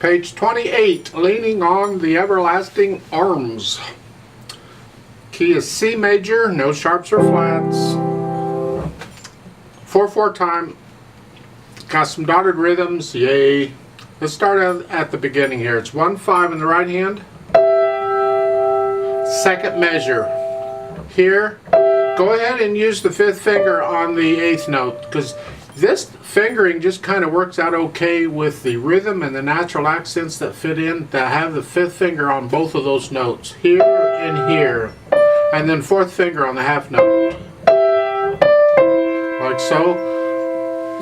Page 28, Leaning on the Everlasting Arms. Key is C major, no sharps or flats. 4/4 time. Got some dotted rhythms, yay. Let's start at the beginning here. It's 1/5 in the right hand. Second measure. Here, go ahead and use the 5th finger on the 8th note, because this fingering just kind of works out okay with the rhythm and the natural accents that fit in, that have the 5th finger on both of those notes, here and here, and then 4th finger on the half note, like so.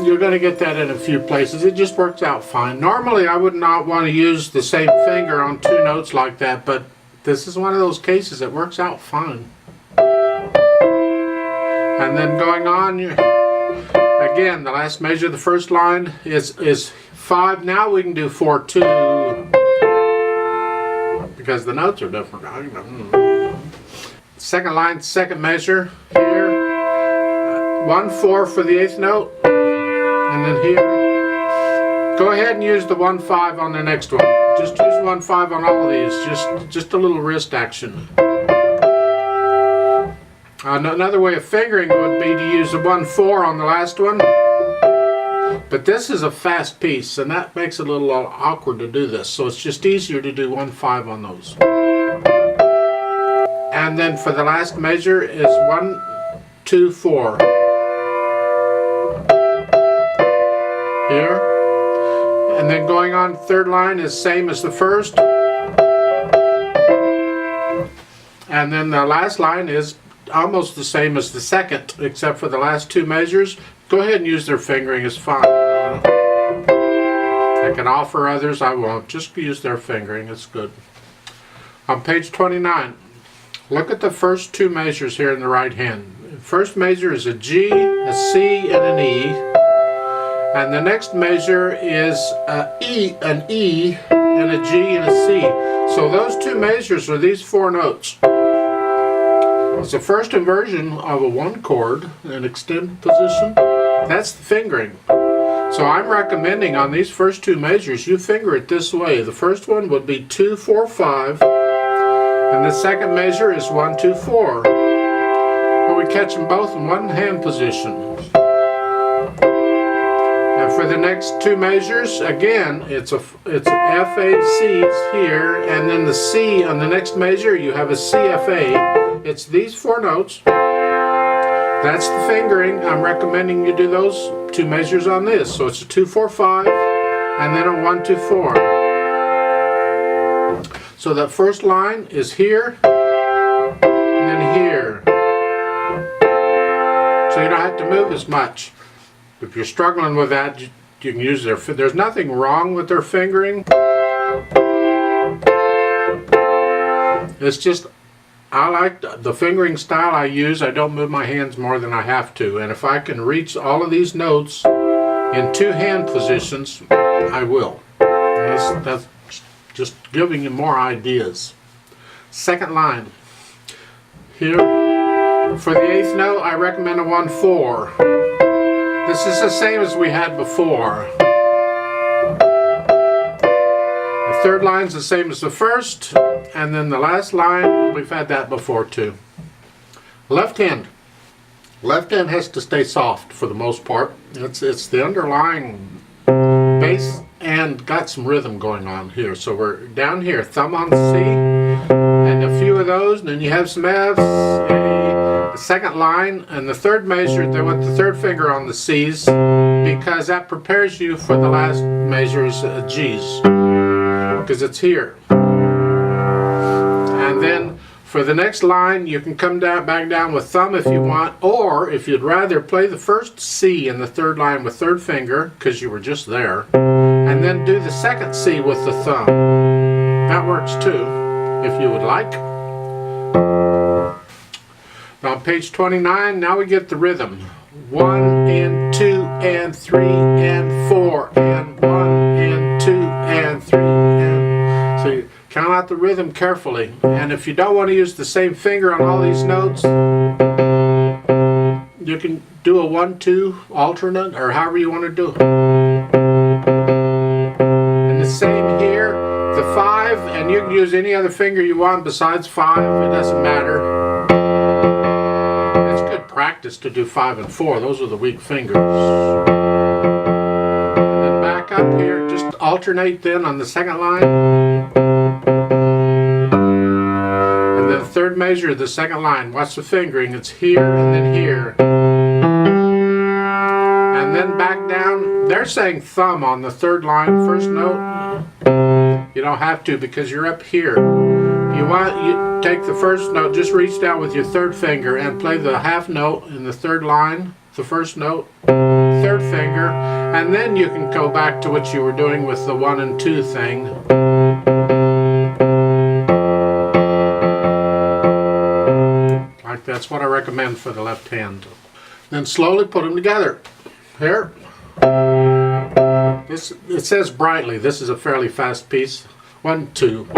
You're going to get that in a few places. It just works out fine. Normally I would not want to use the same finger on 2 notes like that, but this is one of those cases that works out fine. And then going on, again, the last measure, the first line is 5. Now we can do 4/2 because the notes are different. Second line, second measure here, 1/4 for the 8th note, and then here. Go ahead and use the 1/5 on the next one. Just use 1/5 on all of these. Just a little wrist action. Another way of fingering would be to use the 1/4 on the last one, but this is a fast piece and that makes it a little awkward to do this, so it's just easier to do 1/5 on those. And then for the last measure is 1, 2, 4 here, and then going on, third line is same as the first, and then the last line is almost the same as the second, except for the last 2 measures. Go ahead and use their fingering, it's fine. I can offer others, I won't. Just use their fingering, it's good. On page 29, look at the first 2 measures here in the right hand. First measure is a G, a C, and an E. And the next measure is an E, and a G, and a C. So those 2 measures are these 4 notes. It's the first inversion of a 1 chord, an extended position. That's the fingering. So I'm recommending on these first 2 measures you finger it this way. The first one would be 2, 4, 5, and the second measure is 1, 2, 4. But we catch them both in 1 hand position. And for the next 2 measures, again, it's F, A, C here, and then the C on the next measure, you have a C, F, A. It's these 4 notes. That's the fingering. I'm recommending you do those 2 measures on this. So it's a 2, 4, 5, and then a 1, 2, 4. So that first line is here, and then here. So you don't have to move as much. If you're struggling with that, you can use there's nothing wrong with their fingering. It's just, I like the fingering style I use. I don't move my hands more than I have to. And if I can reach all of these notes in 2 hand positions, I will. That's just giving you more ideas. Second line. Here, for the 8th note, I recommend a 1/4. This is the same as we had before. The third line's the same as the first, and then the last line, we've had that before too. Left hand. Left hand has to stay soft for the most part. It's the underlying bass and got some rhythm going on here. So we're down here, thumb on C, and a few of those, and then you have some F's, the second line, and the third measure, they want the 3rd finger on the C's, because that prepares you for the last measure's G's, because it's here. And then for the next line, you can come back down with thumb if you want, or if you'd rather, play the first C in the 3rd line with 3rd finger, because you were just there, and then do the second C with the thumb. That works too, if you would like. Now on page 29, now we get the rhythm. 1 and 2 and 3 and 4 and 1 and 2 and 3 and... So you count out the rhythm carefully. And if you don't want to use the same finger on all these notes, you can do a 1-2 alternate, or however you want to do it. And the same here. And you can use any other finger you want besides 5, it doesn't matter. It's good practice to do 5 and 4, those are the weak fingers. And then back up here, just alternate then on the second line. And then the third measure, the second line, watch the fingering, it's here and then here. And then back down, they're saying thumb on the third line, first note. You don't have to because you're up here. You take the first note, just reach down with your third finger and play the half note in the third line, the first note, third finger, and then you can go back to what you were doing with the 1 and 2 thing. Like that's what I recommend for the left hand. Then slowly put them together. Here. It says brightly. This is a fairly fast piece. 1, 2, 1,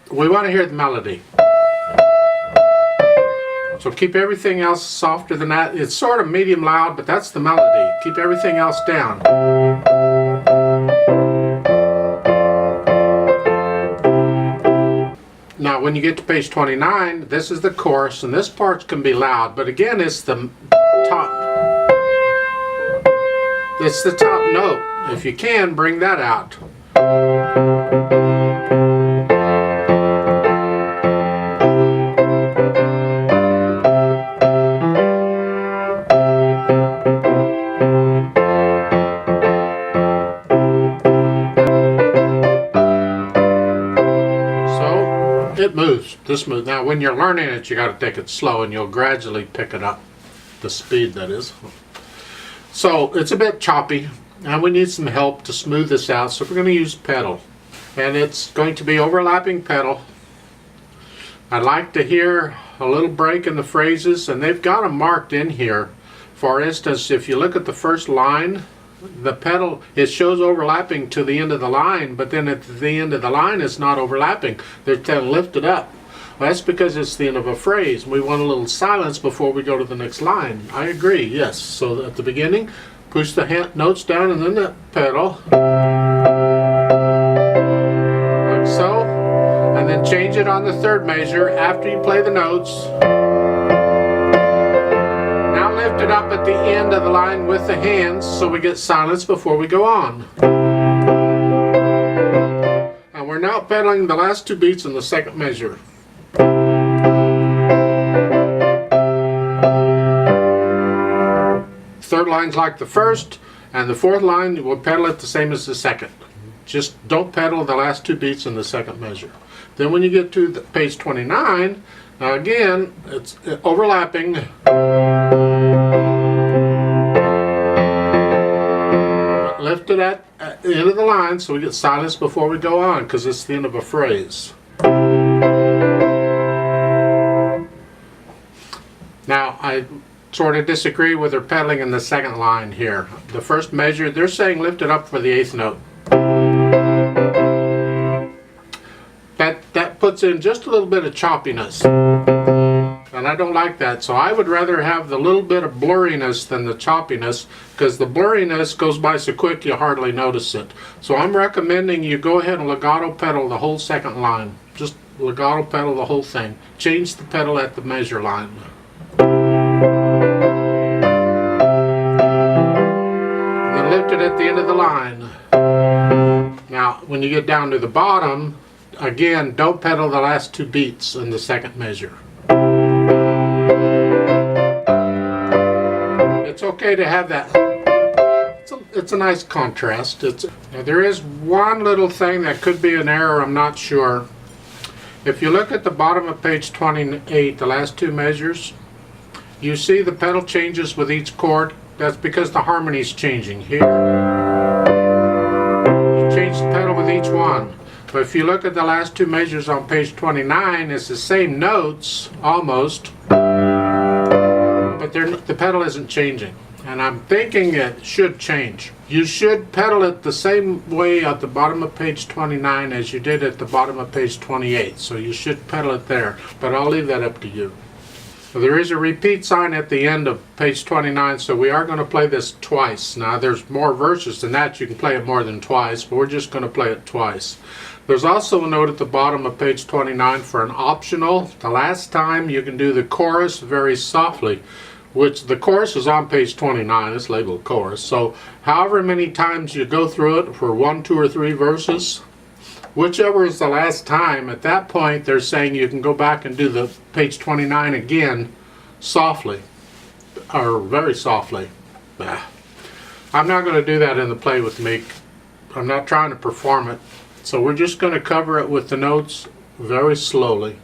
2. We want to hear the melody. So keep everything else softer than that. It's sort of medium loud, but that's the melody. Keep everything else down. Now when you get to page 29, this is the chorus, and this part can be loud, but again it's the top. It's the top note. If you can, bring that out. It moves, this moves. Now when you're learning it, you got to take it slow and you'll gradually pick it up, the speed that is. So it's a bit choppy and we need some help to smooth this out, so we're going to use pedal. And it's going to be overlapping pedal. I'd like to hear a little break in the phrases, and they've got them marked in here. For instance, if you look at the first line, the pedal, it shows overlapping to the end of the line, but then at the end of the line it's not overlapping. They're lifted up. Well, that's because it's the end of a phrase. We want a little silence before we go to the next line. I agree, yes. So at the beginning, push the notes down and then the pedal. Like so. And then change it on the third measure after you play the notes. Lift it up at the end of the line with the hands so we get silence before we go on. And we're now pedaling the last 2 beats in the second measure. Third line's like the first, and the fourth line we'll pedal it the same as the second. Just don't pedal the last 2 beats in the second measure. Then when you get to page 29, now again, it's overlapping. Lift it at the end of the line so we get silence before we go on, because it's the end of a phrase. Now I sort of disagree with their pedaling in the second line here. The first measure, they're saying lift it up for the 8th note. That puts in just a little bit of choppiness. And I don't like that, so I would rather have the little bit of blurriness than the choppiness, because the blurriness goes by so quick you hardly notice it. So I'm recommending you go ahead and legato pedal the whole second line. Just legato pedal the whole thing. Change the pedal at the measure line. And then lift it at the end of the line. Now when you get down to the bottom, again, don't pedal the last 2 beats in the second measure. It's okay to have that. It's a nice contrast. Now there is one little thing that could be an error, I'm not sure. If you look at the bottom of page 28, the last 2 measures, you see the pedal changes with each chord. That's because the harmony is changing. Here, you change the pedal with each one. But if you look at the last 2 measures on page 29, it's the same notes, almost, but the pedal isn't changing. And I'm thinking it should change. You should pedal it the same way at the bottom of page 29 as you did at the bottom of page 28. So you should pedal it there, but I'll leave that up to you. There is a repeat sign at the end of page 29, so we are going to play this twice. Now there's more verses than that, you can play it more than twice, but we're just going to play it twice. There's also a note at the bottom of page 29 for an optional. The last time you can do the chorus very softly, which the chorus is on page 29, it's labeled chorus. So however many times you go through it for 1, 2, or 3 verses, whichever is the last time, at that point they're saying you can go back and do the page 29 again softly, or very softly. I'm not going to do that in the play with me. I'm not trying to perform it. So we're just going to cover it with the notes very slowly.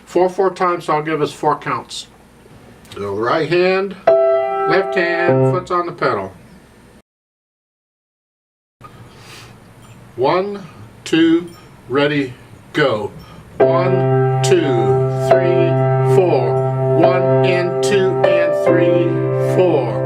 4 times, so I'll give us 4 counts. Go right hand, left hand, foot's on the pedal. 1, 2, ready, go. 1, 2, 3, 4. 1 and 2 and 3, 4.